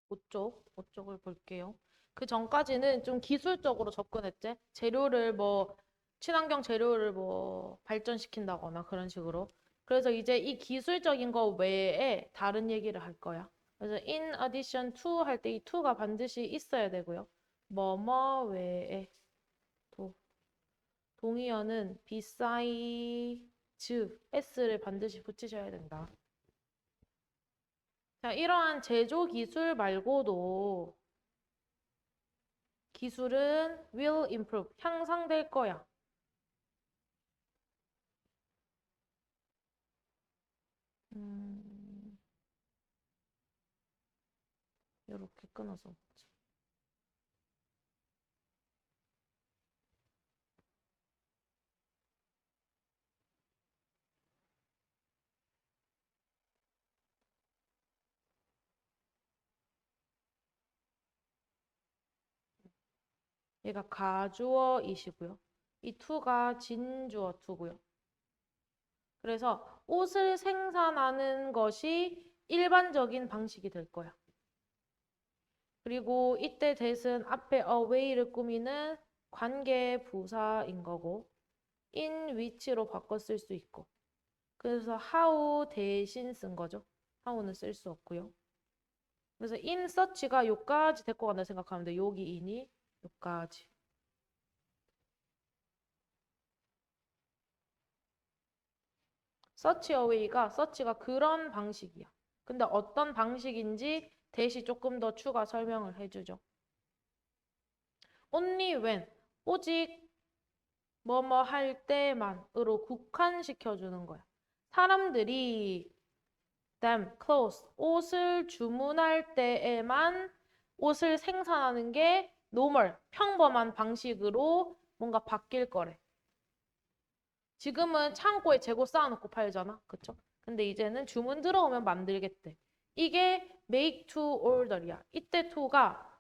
오쪽을 볼게요. 그 전까지는 좀 기술적으로 접근했지. 재료를 뭐, 친환경 재료를 뭐, 발전시킨다거나 그런 식으로. 그래서 이제 이 기술적인 거 외에 다른 얘기를 할 거야. 그래서 in addition to 할 때 이 to가 반드시 있어야 되고요. 뭐뭐 외에 도. 동의어는 besides s를 반드시 붙이셔야 된다. 자, 이러한 제조 기술 말고도 기술은 will improve, 향상될 거야. 음, 이렇게 끊어서. 얘가 가주어이시고요. 이 to가 진주어 to고요. 그래서 옷을 생산하는 것이 일반적인 방식이 될 거야. 그리고 이때 that은 앞에 away를 꾸미는 관계 부사인 거고 in which로 바꿔 쓸 수 있고 그래서 how 대신 쓴 거죠. how는 쓸 수 없고요. 그래서 in such가 요까지 데리고 간다 생각하면 돼. 여기 in이 요까지. such가 그런 방식이야. 근데 어떤 방식인지 대시 조금 더 추가 설명을 해주죠. only when, 오직 뭐뭐 할 때만으로 국한시켜주는 거야. 사람들이 them, clothes, 옷을 주문할 때에만 옷을 생산하는 게 normal, 평범한 방식으로 뭔가 바뀔 거래. 지금은 창고에 재고 쌓아놓고 팔잖아. 그쵸? 근데 이제는 주문 들어오면 만들겠대. 이게 make to order이야. 이때 to가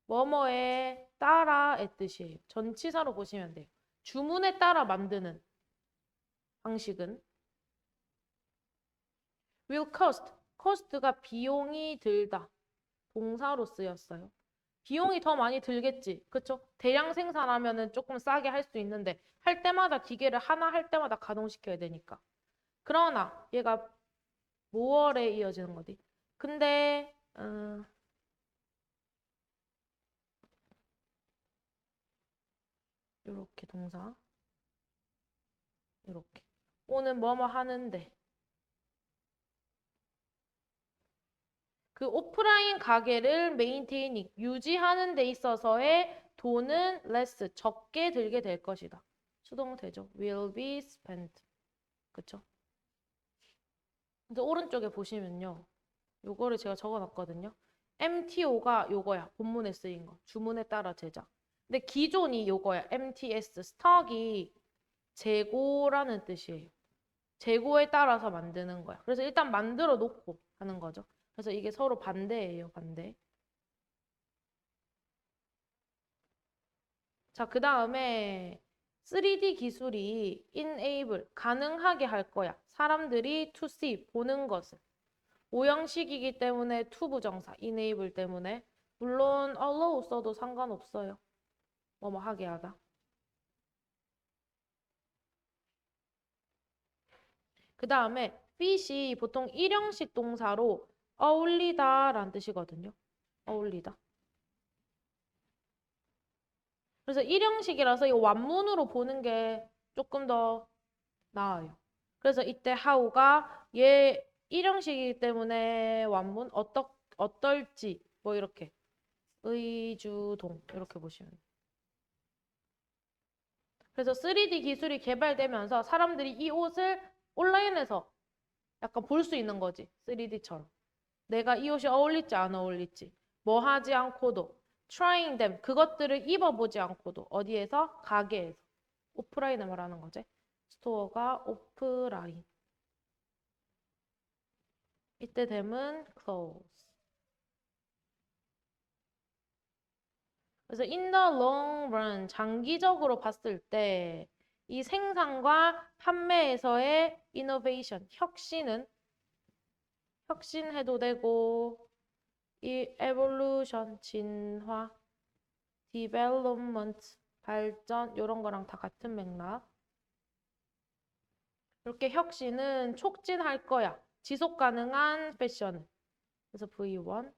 뭐뭐에 따라의 뜻이에요. 전치사로 보시면 돼요. 주문에 따라 만드는 방식은 will cost. cost가 비용이 들다. 동사로 쓰였어요. 비용이 더 많이 들겠지. 그쵸? 대량 생산하면은 조금 싸게 할 수 있는데 할 때마다 기계를 하나 할 때마다 가동시켜야 되니까. 그러나 얘가 뭐월에 이어지는 거지? 근데 요렇게 동사 요렇게 오는 뭐뭐 하는데 그 오프라인 가게를 메인테이닝 유지하는 데 있어서의 돈은 less 적게 들게 될 것이다. 수동태죠. will be spent. 그쵸? 근데 오른쪽에 보시면요. 요거를 제가 적어놨거든요. MTO가 요거야. 본문에 쓰인 거. 주문에 따라 제작. 근데 기존이 요거야. MTS. 스톡이 재고라는 뜻이에요. 재고에 따라서 만드는 거야. 그래서 일단 만들어 놓고 하는 거죠. 그래서 이게 서로 반대예요. 반대. 자, 그 다음에 3D 기술이 enable, 가능하게 할 거야. 사람들이 to see, 보는 것을. 오형식이기 때문에 to 부정사, enable 때문에. 물론 allow 써도 상관없어요. 뭐뭐 하게 하다. 그 다음에 fit이 보통 일형식 동사로 어울리다 라는 뜻이거든요. 어울리다. 그래서 일형식이라서 이 완문으로 보는 게 조금 더 나아요. 그래서 이때 how가 얘 일형식이기 때문에 완문 어떨지 뭐 이렇게 의주동 이렇게 보시면 돼요. 그래서 3D 기술이 개발되면서 사람들이 이 옷을 온라인에서 약간 볼 수 있는 거지. 3D처럼. 내가 이 옷이 어울릴지 안 어울릴지. 뭐 하지 않고도. trying them. 그것들을 입어보지 않고도. 어디에서? 가게에서. 오프라인을 말하는 거지. 스토어가 오프라인. 이때 됨은 close. 그래서 in the long run, 장기적으로 봤을 때 이 생산과 판매에서의 innovation, 혁신해도 되고 이 evolution, 진화, development, 발전 이런 거랑 다 같은 맥락. 이렇게 혁신은 촉진할 거야. 지속 가능한 패션을. 그래서 V1.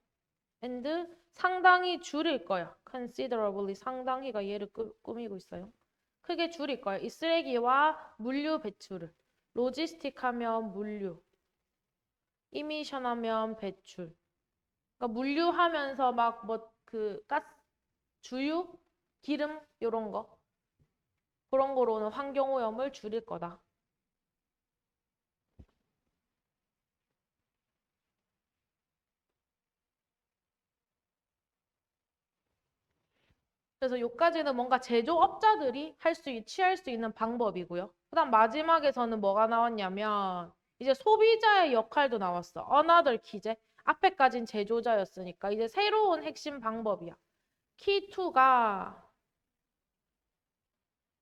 and 상당히 줄일 거야. considerably 상당히가 얘를 꾸미고 있어요. 크게 줄일 거야. 이 쓰레기와 물류 배출을. 로지스틱 하면 물류. 이미션 하면 배출. 그러니까 물류하면서 막 뭐 그 가스, 주유, 기름 이런 거. 그런 거로는 환경오염을 줄일 거다. 그래서 여기까지는 뭔가 제조업자들이 취할 수 있는 방법이고요. 그다음 마지막에서는 뭐가 나왔냐면 이제 소비자의 역할도 나왔어. Another key제. 앞에까진 제조자였으니까 이제 새로운 핵심 방법이야. key 2가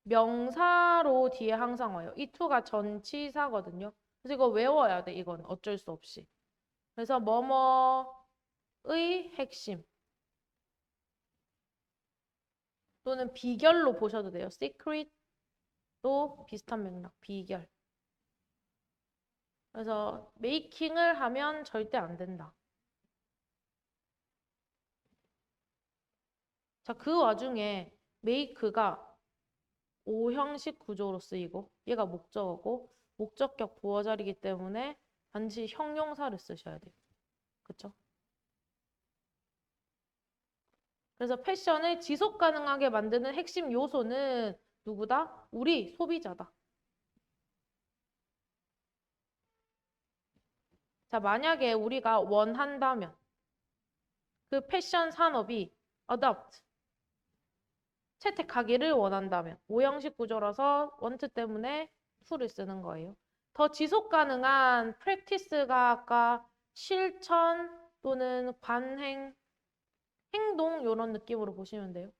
명사로 뒤에 항상 와요. 이 2가 전치사거든요. 그래서 이거 외워야 돼. 이건 어쩔 수 없이. 그래서 뭐뭐의 핵심. 또는 비결로 보셔도 돼요. secret도 비슷한 맥락, 비결. 그래서 메이킹을 하면 절대 안 된다. 자, 그 와중에 메이크가 오형식 구조로 쓰이고 얘가 목적어고 목적격 보어자리이기 때문에 반드시 형용사를 쓰셔야 돼요. 그쵸? 그래서 패션을 지속 가능하게 만드는 핵심 요소는 누구다? 우리 소비자다. 자, 만약에 우리가 원한다면 그 패션 산업이 adopt, 채택하기를 원한다면 오형식 구조라서 want 때문에 to를 쓰는 거예요. 더 지속 가능한 practice가 아까 실천 또는 관행, 행동 이런 느낌으로 보시면 돼요.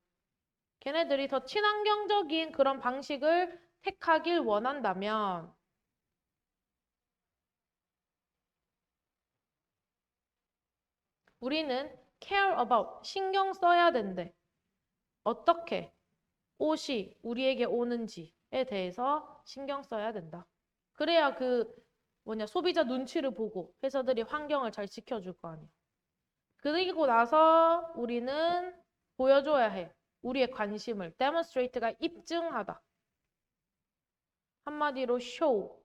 걔네들이 더 친환경적인 그런 방식을 택하길 원한다면 우리는 care about, 신경 써야 된대. 어떻게 옷이 우리에게 오는지에 대해서 신경 써야 된다. 그래야 소비자 눈치를 보고 회사들이 환경을 잘 지켜줄 거 아니야. 그리고 나서 우리는 보여줘야 해. 우리의 관심을. demonstrate가 입증하다. 한마디로 show,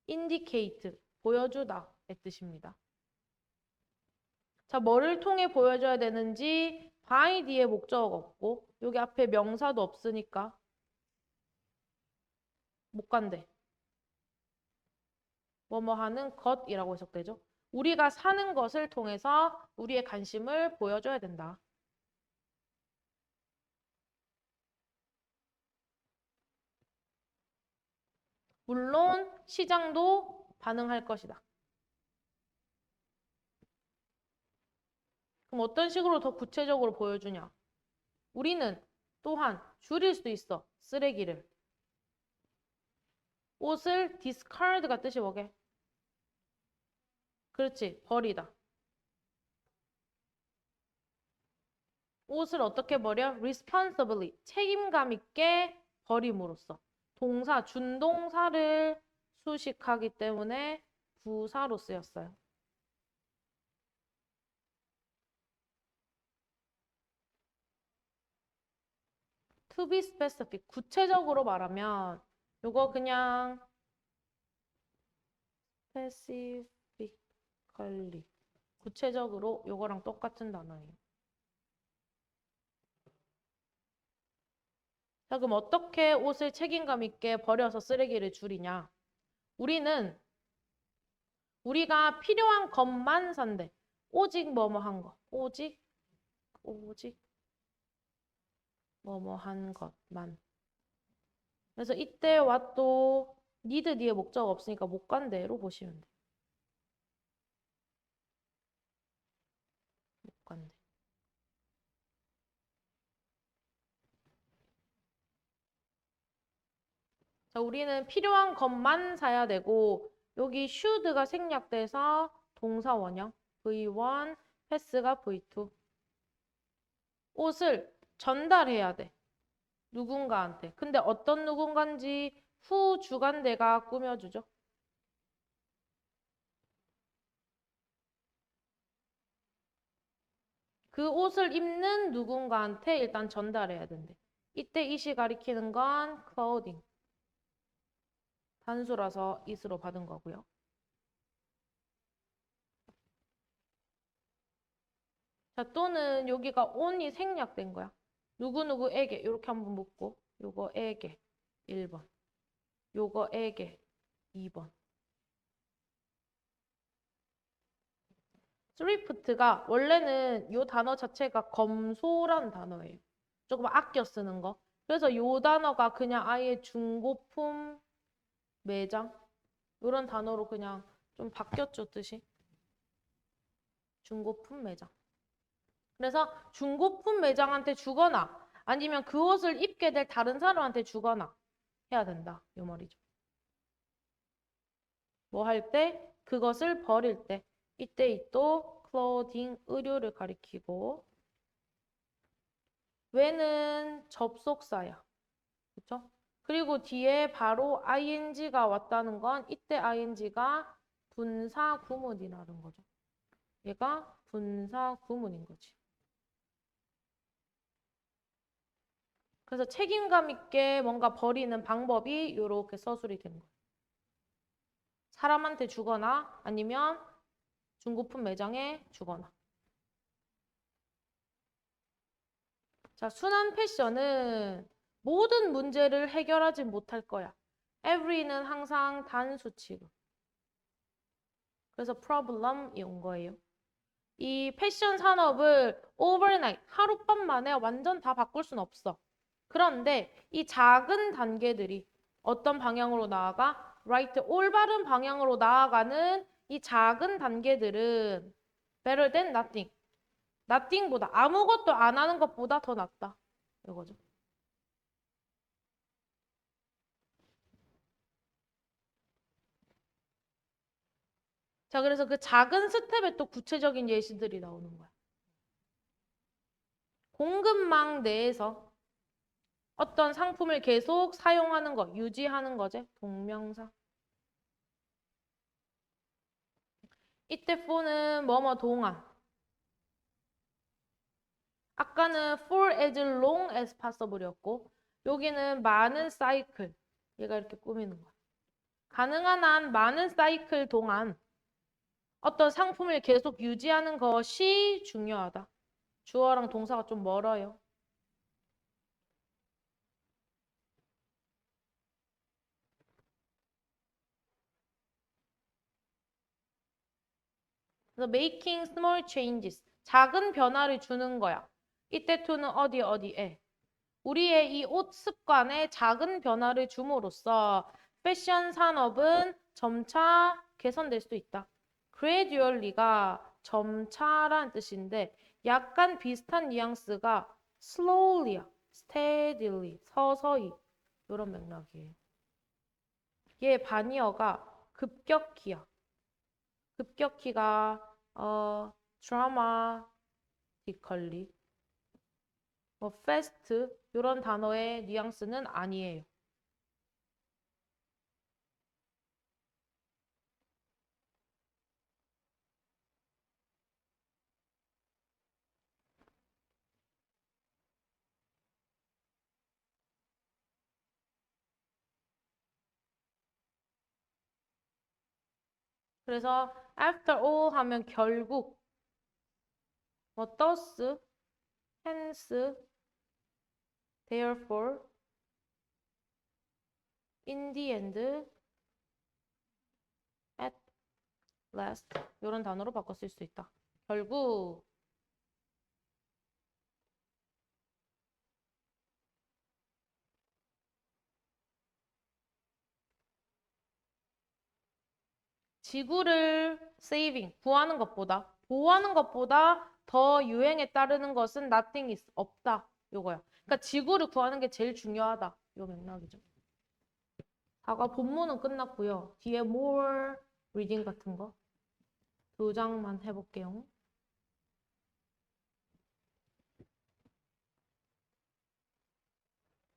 indicate, 보여주다의 뜻입니다. 자, 뭐를 통해 보여줘야 되는지 by 뒤에 목적어가 없고 여기 앞에 명사도 없으니까 못 간대. 뭐뭐 하는 것이라고 해석되죠. 우리가 사는 것을 통해서 우리의 관심을 보여줘야 된다. 물론 시장도 반응할 것이다. 그럼 어떤 식으로 더 구체적으로 보여주냐? 우리는 또한 줄일 수 있어. 쓰레기를. 옷을 discard가 뜻이 뭐게? 그렇지. 버리다. 옷을 어떻게 버려? responsibly. 책임감 있게 버림으로써. 동사, 준동사를 수식하기 때문에 부사로 쓰였어요. to be specific. 구체적으로 말하면 요거 그냥 specifically. 구체적으로 요거랑 똑같은 단어예요. 자, 그럼 어떻게 옷을 책임감 있게 버려서 쓰레기를 줄이냐? 우리가 필요한 것만 산대. 오직 뭐뭐 한 것. 오직 뭐뭐 한 것만. 그래서 이때와 또 need 뒤에 목적 없으니까 못 간대로 보시면 돼. 못 간대. 자, 우리는 필요한 것만 사야 되고 여기 should가 생략돼서 동사 원형 V1 패스가 V2. 옷을 전달해야 돼. 누군가한테. 근데 어떤 누군가인지 후 주간대가 꾸며주죠. 그 옷을 입는 누군가한테 일단 전달해야 된대. 이때 it이 가리키는 건 clothing. 단수라서 it으로 받은 거고요. 자, 또는 여기가 on이 생략된 거야. 누구누구에게 이렇게 한번 묻고 요거에게 1번. 요거에게 2번. thrift가 원래는 요 단어 자체가 검소란 단어예요. 조금 아껴 쓰는 거. 그래서 요 단어가 그냥 아예 중고품 매장 이런 단어로 그냥 좀 바뀌었죠, 뜻이. 중고품 매장. 그래서 중고품 매장한테 주거나 아니면 그 옷을 입게 될 다른 사람한테 주거나 해야 된다. 요 말이죠. 뭐 할 때? 그것을 버릴 때. 이때 이 또 clothing, 의류를 가리키고 왜는 접속사야. 그쵸? 그리고 뒤에 바로 ing가 왔다는 건 이때 ing가 분사 구문이라는 거죠. 얘가 분사 구문인 거지. 그래서 책임감 있게 뭔가 버리는 방법이 이렇게 서술이 된 거예요. 사람한테 주거나 아니면 중고품 매장에 주거나. 자, 순환 패션은 모든 문제를 해결하지 못할 거야. every는 항상 단수 취급. 그래서 problem이 온 거예요. 이 패션 산업을 overnight, 하룻밤 만에 완전 다 바꿀 순 없어. 그런데 이 작은 단계들이 어떤 방향으로 나아가? right, 올바른 방향으로 나아가는 이 작은 단계들은 better than nothing. nothing보다 아무것도 안 하는 것보다 더 낫다. 이거죠. 자, 그래서 그 작은 스텝에 또 구체적인 예시들이 나오는 거야. 공급망 내에서 어떤 상품을 계속 사용하는 거, 유지하는 거지. 동명사. 이때 for는 뭐뭐 동안. 아까는 for as long as possible이었고 여기는 많은 사이클. 얘가 이렇게 꾸미는 거야. 가능한 한 많은 사이클 동안 어떤 상품을 계속 유지하는 것이 중요하다. 주어랑 동사가 좀 멀어요. 그래서 making small changes. 작은 변화를 주는 거야. 이때 to는 어디에. 우리의 이 옷 습관에 작은 변화를 줌으로써 패션 산업은 점차 개선될 수 있다. gradually가 점차란 뜻인데 약간 비슷한 뉘앙스가 slowly야. steadily, 서서히 이런 맥락이에요. 얘 반이어가 급격히야. 급격히가 dramatically, 뭐 fast 이런 단어의 뉘앙스는 아니에요. 그래서 after all 하면 결국 뭐 thus, hence, therefore, in the end, at last 이런 단어로 바꿔 쓸 수 있다. 결국 지구를 saving, 구하는 것보다 보호하는 것보다 더 유행에 따르는 것은 nothing is 없다. 요거야. 그러니까 지구를 구하는 게 제일 중요하다. 요 맥락이죠. 다가 본문은 끝났고요. 뒤에 more reading 같은 거 두 장만 해볼게요.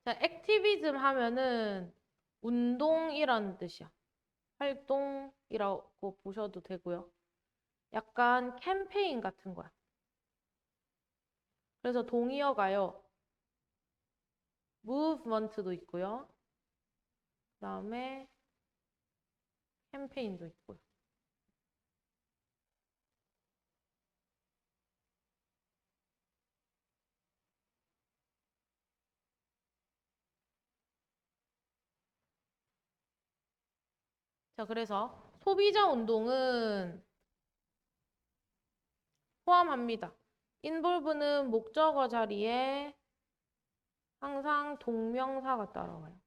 자, 액티비즘 하면은 운동이라는 뜻이야. 활동이라고 보셔도 되고요. 약간 캠페인 같은 거야. 그래서 동의어가요. movement도 있고요. 그다음에 캠페인도 있고요. 자, 그래서 소비자 운동은 포함합니다. involve는 목적어 자리에 항상 동명사가 따라와요.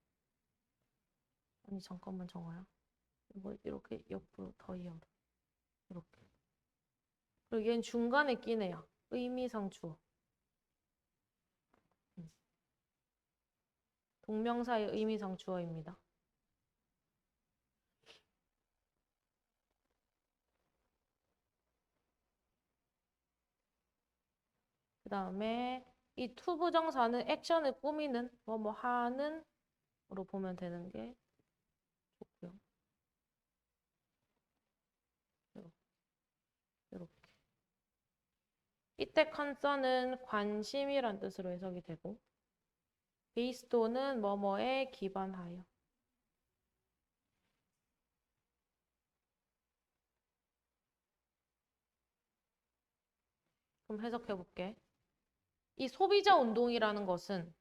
아니, 잠깐만 정아야. 이거 이렇게 옆으로 더 이어로. 이렇게. 그리고 얘는 중간에 끼네요. 의미상 주어. 동명사의 의미상 주어입니다. 그 다음에 이 투부정사는 액션을 꾸미는 뭐 하는 으로 보면 되는 게 좋고요. 이렇게. 이때 concern은 관심이란 뜻으로 해석이 되고 based on은 뭐뭐에 기반하여. 그럼 해석해 볼게. 이 소비자 운동이라는 것은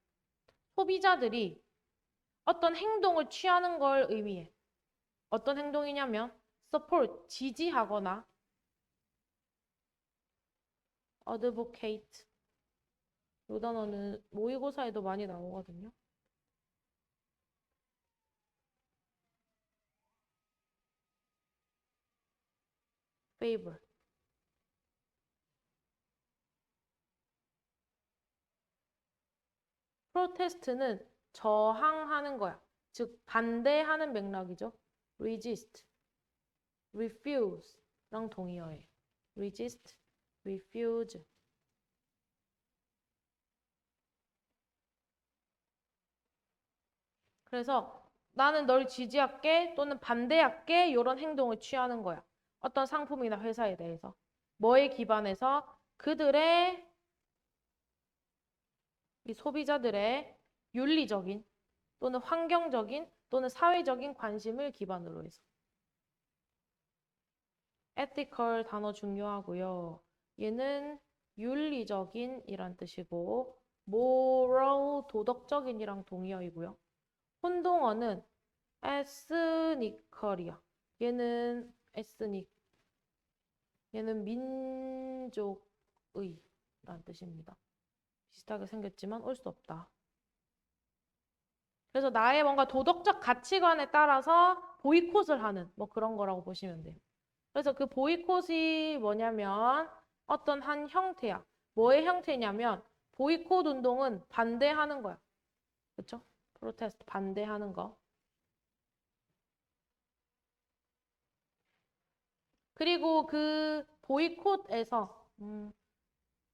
소비자들이 어떤 행동을 취하는 걸 의미해. 어떤 행동이냐면 support, 지지하거나 advocate. 이 단어는 모의고사에도 많이 나오거든요. favor. protest는 저항하는 거야. 즉 반대하는 맥락이죠. resist, refuse랑 동의어예요. resist, refuse. 그래서 나는 널 지지할게 또는 반대할게 이런 행동을 취하는 거야. 어떤 상품이나 회사에 대해서. 뭐에 기반해서 그들의 이 소비자들의 윤리적인 또는 환경적인 또는 사회적인 관심을 기반으로 해서. ethical 단어 중요하고요. 얘는 윤리적인 이란 뜻이고 moral 도덕적인이랑 동의어이고요. 혼동어는 ethnical이야. 얘는 ethnic. 얘는 민족의 라는 뜻입니다. 비슷하게 생겼지만 올 수 없다. 그래서 나의 뭔가 도덕적 가치관에 따라서 보이콧을 하는 뭐 그런 거라고 보시면 돼요. 그래서 그 보이콧이 뭐냐면 어떤 한 형태야. 뭐의 형태냐면 보이콧 운동은 반대하는 거야. 그렇죠? 프로테스트 반대하는 거. 그리고 그 보이콧에서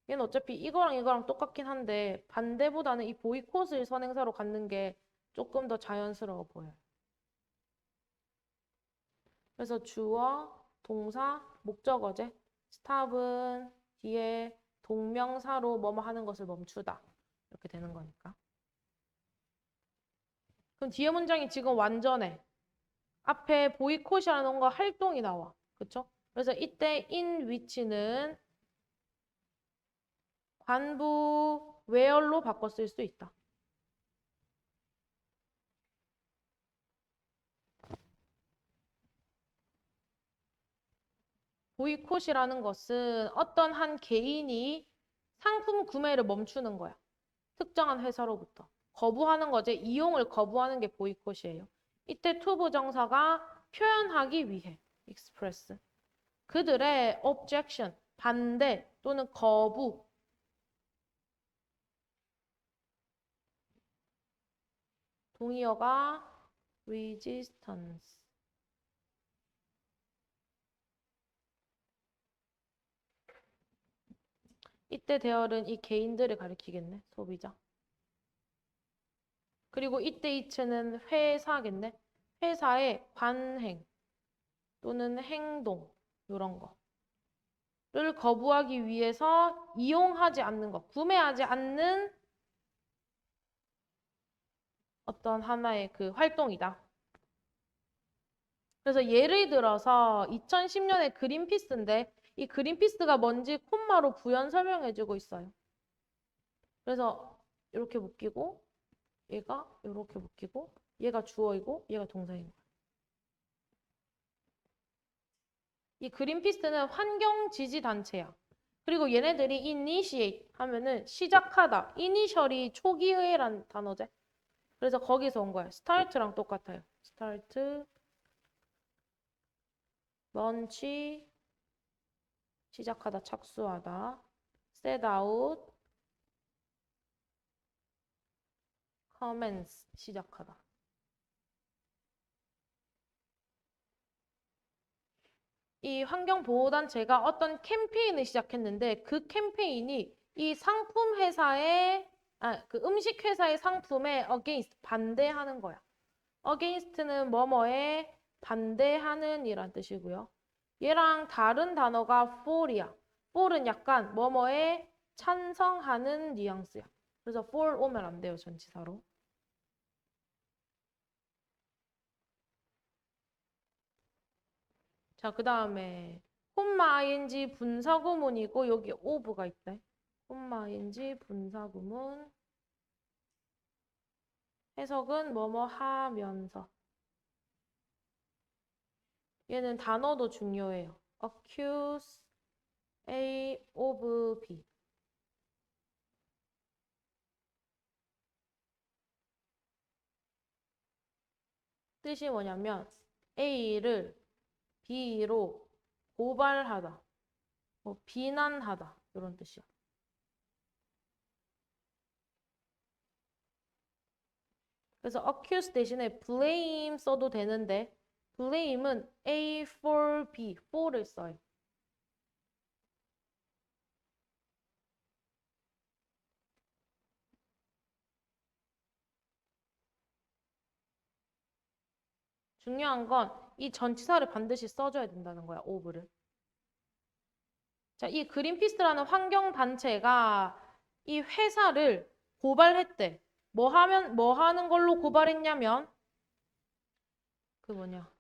얘는 어차피 이거랑 이거랑 똑같긴 한데 반대보다는 이 보이콧을 선행사로 갖는 게 조금 더 자연스러워 보여요. 그래서 주어, 동사, 목적어제, 스탑은 뒤에 동명사로 뭐뭐 하는 것을 멈추다. 이렇게 되는 거니까. 그럼 뒤에 문장이 지금 완전해. 앞에 보이콧이라는 거 활동이 나와. 그쵸? 그래서 이때 in which는 관부 where로 바꿔 쓸 수 있다. 보이콧이라는 것은 어떤 한 개인이 상품 구매를 멈추는 거야. 특정한 회사로부터. 거부하는 거지. 이용을 거부하는 게 보이콧이에요. 이때 투부정사가 표현하기 위해 express. 그들의 objection, 반대 또는 거부. 동의어가 resistance. 이때 대열은 이 개인들을 가리키겠네. 소비자. 그리고 이때 이츠는 회사겠네. 회사의 관행 또는 행동 이런 거를 거부하기 위해서 이용하지 않는 거, 구매하지 않는 어떤 하나의 그 활동이다. 그래서 예를 들어서 2010년에 그린피스인데 이 그린피스가 뭔지 콤마로 부연 설명해주고 있어요. 그래서 이렇게 묶이고 얘가 이렇게 묶이고 얘가 주어이고 얘가 동사인 거야. 이 그린피스는 환경 지지 단체야. 그리고 얘네들이 initiate 하면은 시작하다. 이니셜이 초기의란 단어제. 그래서 거기서 온 거야. start랑 똑같아요. start, launch, 시작하다, 착수하다. set out, commence, 시작하다. 이 환경보호단체가 어떤 캠페인을 시작했는데 그 캠페인이 이 상품 회사의 그 음식 회사의 상품에 against 반대하는 거야. against는 뭐뭐에 반대하는 이란 뜻이고요. 얘랑 다른 단어가 for이야. for은 약간 뭐뭐에 찬성하는 뉘앙스야. 그래서 for 오면 안 돼요, 전치사로. 자, 그 다음에 콤마 ing 분사구문이고 여기 of가 있대. 콤마 ing 분사구문. 해석은 뭐뭐 하면서. 얘는 단어도 중요해요. accuse A of B. 뜻이 뭐냐면 A를 B로 고발하다, 뭐 비난하다 이런 뜻이야. 그래서 accuse 대신에 blame 써도 되는데 blame은 A for B, for를 써요. 중요한 건 이 전치사를 반드시 써줘야 된다는 거야, of를. 자, 이 그린피스라는 환경단체가 이 회사를 고발했대. 뭐 하는 걸로 고발했냐면, 그 뭐냐.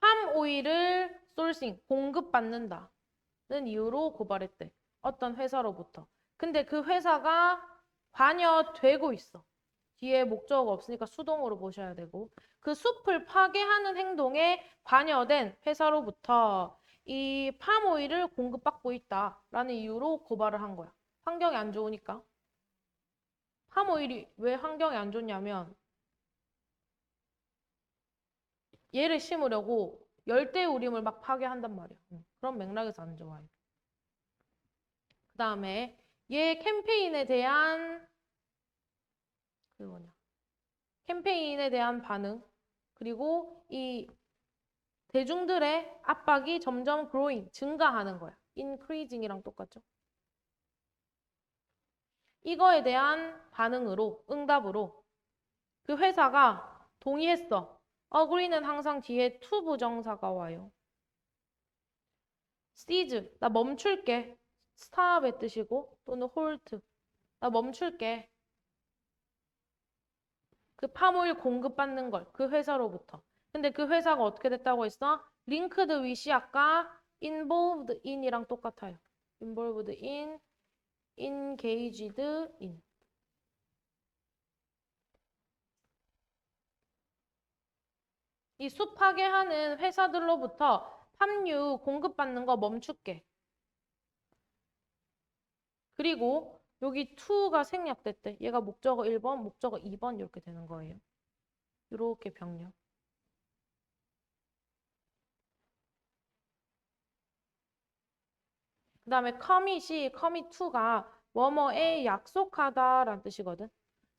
팜 오일을 소싱, 공급받는다는 이유로 고발했대. 어떤 회사로부터. 근데 그 회사가 관여되고 있어. 뒤에 목적 없으니까 수동으로 보셔야 되고. 그 숲을 파괴하는 행동에 관여된 회사로부터 이 팜오일을 공급받고 있다라는 이유로 고발을 한 거야. 환경이 안 좋으니까. 팜오일이 왜 환경이 안 좋냐면 얘를 심으려고 열대우림을 막 파괴한단 말이야. 그런 맥락에서 안 좋아요. 그 다음에 얘 캠페인에 대한 그 뭐냐 캠페인에 대한 반응 그리고 이 대중들의 압박이 점점 growing, 증가하는 거야. increasing이랑 똑같죠? 이거에 대한 반응으로, 응답으로 그 회사가 동의했어. agree는 항상 뒤에 to 부정사가 와요. cease, 나 멈출게. stop의 뜻이고 또는 halt, 나 멈출게. 그 팜오일 공급받는 걸, 그 회사로부터. 근데 그 회사가 어떻게 됐다고 했어? linked with이 아까 involved in이랑 똑같아요. involved in, engaged in. 이 숲 파괴하는 회사들로부터 팜유 공급받는 거 멈출게. 그리고 여기 to가 생략됐대. 얘가 목적어 1번, 목적어 2번 이렇게 되는 거예요. 이렇게 병력. 그 다음에 commit to가 뭐뭐에 약속하다라는 뜻이거든.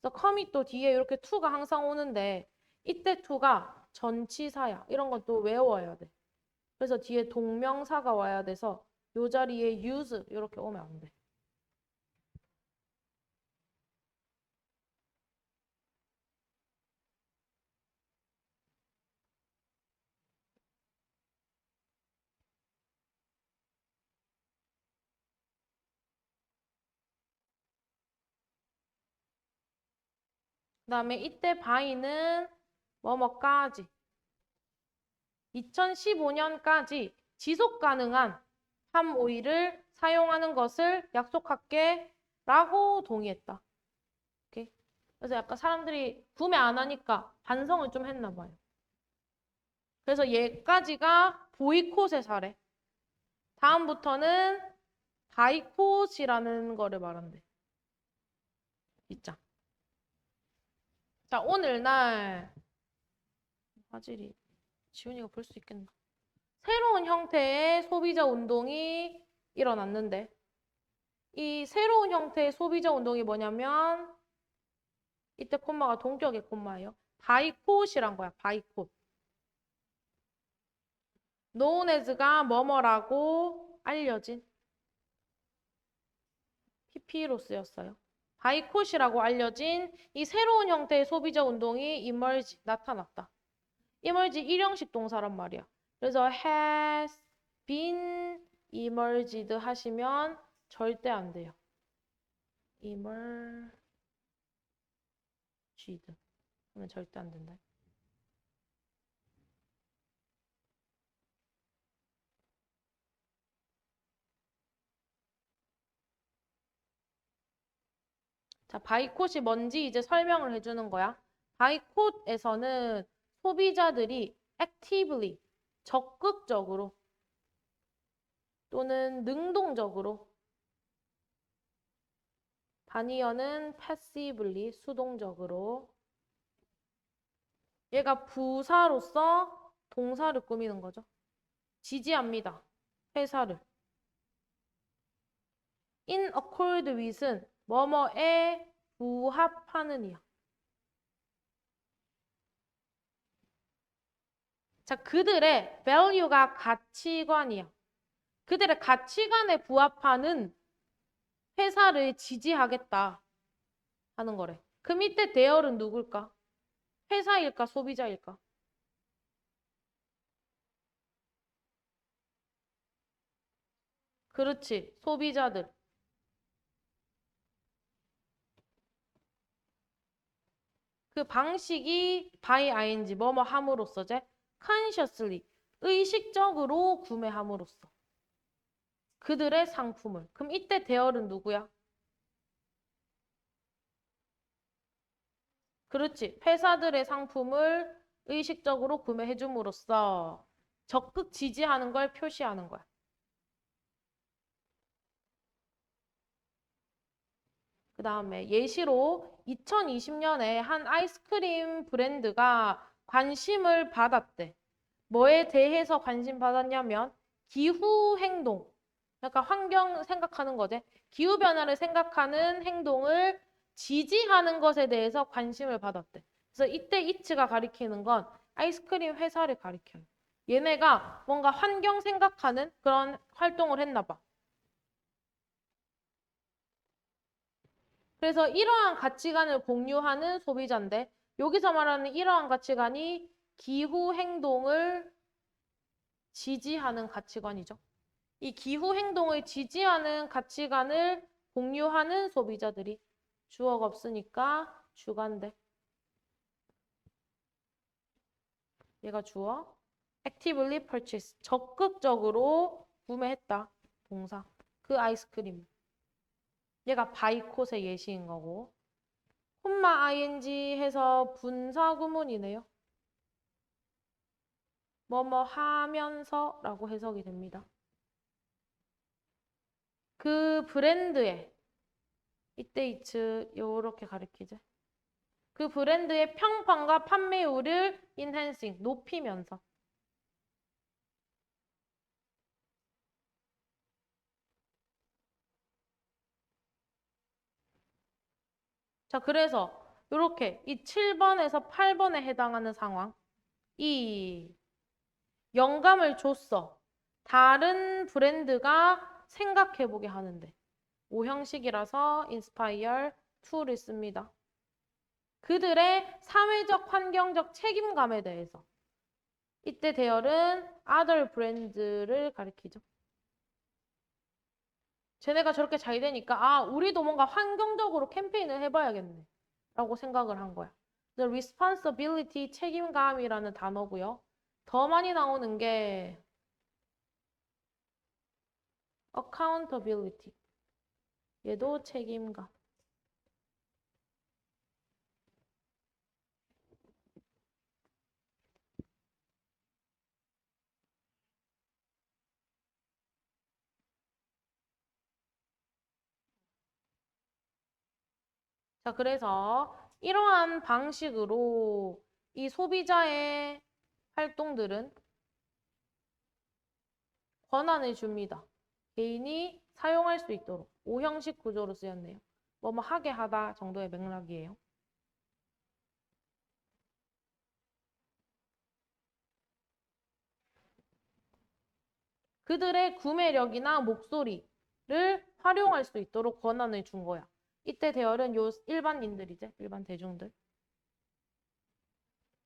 그래서 commit도 뒤에 이렇게 to가 항상 오는데 이때 to가 전치사야. 이런 건 또 외워야 돼. 그래서 뒤에 동명사가 와야 돼서 이 자리에 use 이렇게 오면 안 돼. 그다음에 이때 by는 뭐뭐까지 2015년까지 지속 가능한 팜 오일을 사용하는 것을 약속할게 라고 동의했다. 오케이? 그래서 약간 사람들이 구매 안 하니까 반성을 좀 했나 봐요. 그래서 얘까지가 보이콧의 사례. 다음부터는 바이콧이라는 거를 말한대. 있자. 자, 오늘날 화질이 지훈이가 볼 수 있겠나? 새로운 형태의 소비자 운동이 일어났는데 이 새로운 형태의 소비자 운동이 뭐냐면 이때 콤마가 동격의 콤마예요. 바이콧이란 거야. 바이콧. known as가 뭐뭐라고 알려진 PP로 쓰였어요. 바이콧이라고 알려진 이 새로운 형태의 소비자 운동이 emerge, 나타났다. emerge 일형식 동사란 말이야. 그래서 has been emerged 하시면 절대 안 돼요. emerged 하면 절대 안 된다. 자, 바이콧이 뭔지 이제 설명을 해주는 거야. 바이콧에서는 소비자들이 actively, 적극적으로 또는 능동적으로 바니어는 passively, 수동적으로 얘가 부사로서 동사를 꾸미는 거죠. 지지합니다. 회사를. in accord with은 뭐뭐에 부합하는 이야. 자, 그들의 value가 가치관이야. 그들의 가치관에 부합하는 회사를 지지하겠다 하는 거래. 그 밑에 대열은 누굴까? 회사일까? 소비자일까? 그렇지. 소비자들. 그 방식이 by ing 뭐뭐 함으로써제 consciously 의식적으로 구매함으로써 그들의 상품을. 그럼 이때 대열은 누구야? 그렇지. 회사들의 상품을 의식적으로 구매해줌으로써 적극 지지하는 걸 표시하는 거야. 그 다음에 예시로 2020년에 한 아이스크림 브랜드가 관심을 받았대. 뭐에 대해서 관심 받았냐면 기후 행동. 약간 환경 생각하는 거지. 기후 변화를 생각하는 행동을 지지하는 것에 대해서 관심을 받았대. 그래서 이때 이츠가 가리키는 건 아이스크림 회사를 가리켜요. 얘네가 뭔가 환경 생각하는 그런 활동을 했나 봐. 그래서 이러한 가치관을 공유하는 소비자인데 여기서 말하는 이러한 가치관이 기후 행동을 지지하는 가치관이죠. 이 기후 행동을 지지하는 가치관을 공유하는 소비자들이 주어가 없으니까 주관대. 얘가 주어. actively purchase. 적극적으로 구매했다. 동사. 그 아이스크림. 얘가 바이콧의 예시인 거고. 콤마 ing 해서 분사 구문이네요. 뭐뭐 하면서 라고 해석이 됩니다. 그 브랜드의 이때 이츠 요렇게 가리키죠. 그 브랜드의 평판과 판매율을 enhancing 높이면서 자 그래서 요렇게 이 7번에서 8번에 해당하는 상황 이 영감을 줬어. 다른 브랜드가 생각해보게 하는데 오형식이라서 inspire to를 씁니다. 그들의 사회적, 환경적 책임감에 대해서 이때 대열은 other brand를 가리키죠. 쟤네가 저렇게 잘 되니까 아 우리도 뭔가 환경적으로 캠페인을 해봐야겠네. 라고 생각을 한 거야. The responsibility, 책임감이라는 단어고요. 더 많이 나오는 게 accountability. 얘도 책임감. 자, 그래서 이러한 방식으로 이 소비자의 활동들은 권한을 줍니다. 개인이 사용할 수 있도록 5형식 구조로 쓰였네요. 뭐뭐 하게 하다 정도의 맥락이에요. 그들의 구매력이나 목소리를 활용할 수 있도록 권한을 준 거야. 이때 대열은 요 일반인들이지, 일반 대중들.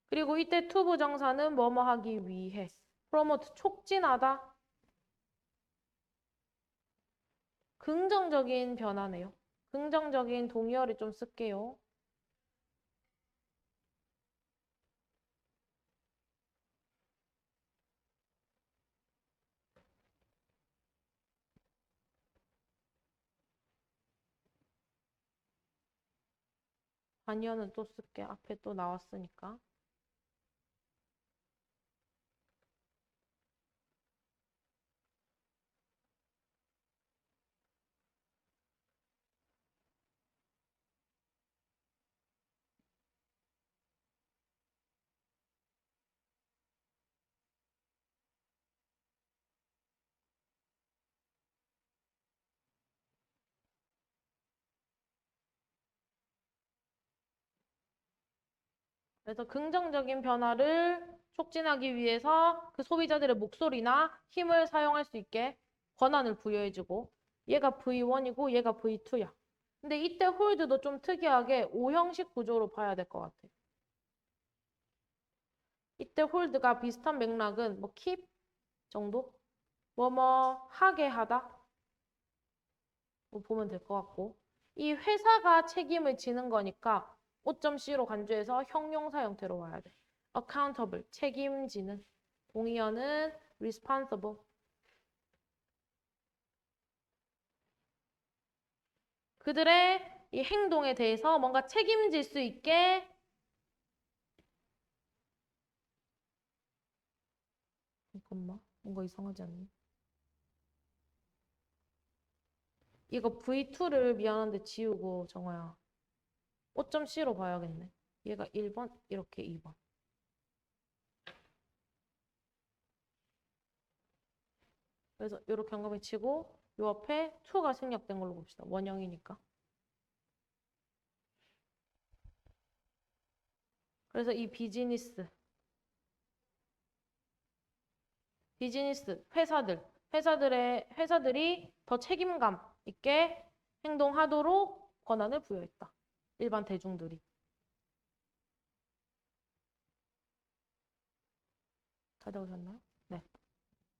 그리고 이때 to 부정사는 뭐뭐 하기 위해. promote 촉진하다. 긍정적인 변화네요. 긍정적인 동의어를 좀 쓸게요. 관여는 또 쓸게. 앞에 또 나왔으니까. 그래서 긍정적인 변화를 촉진하기 위해서 그 소비자들의 목소리나 힘을 사용할 수 있게 권한을 부여해주고 얘가 V1이고 얘가 V2야. 근데 이때 홀드도 좀 특이하게 5형식 구조로 봐야 될 것 같아. 이때 홀드가 비슷한 맥락은 뭐 keep 정도? 뭐뭐 하게 하다? 뭐 보면 될 것 같고 이 회사가 책임을 지는 거니까 5.C로 간주해서 형용사 형태로 와야 돼. accountable, 책임지는. 동의어는 responsible. 그들의 이 행동에 대해서 뭔가 책임질 수 있게 잠깐만, 뭔가 이상하지 않니? 이거 V2를 미안한데 지우고 정화야. 5.C로 봐야겠네. 얘가 1번, 이렇게 2번. 그래서 이렇게 한감에 치고 요 앞에 2가 생략된 걸로 봅시다. 원형이니까. 그래서 이 비즈니스, 회사들이 더 책임감 있게 행동하도록 권한을 부여했다. 일반 대중들이. 다 적으셨나요? 네.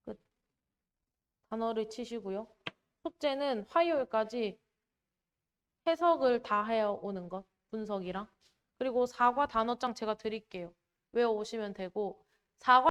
끝. 단어를 치시고요. 숙제는 화요일까지 해석을 다 해오는 것, 분석이랑. 그리고 사과 단어장 제가 드릴게요. 외워오시면 되고, 사과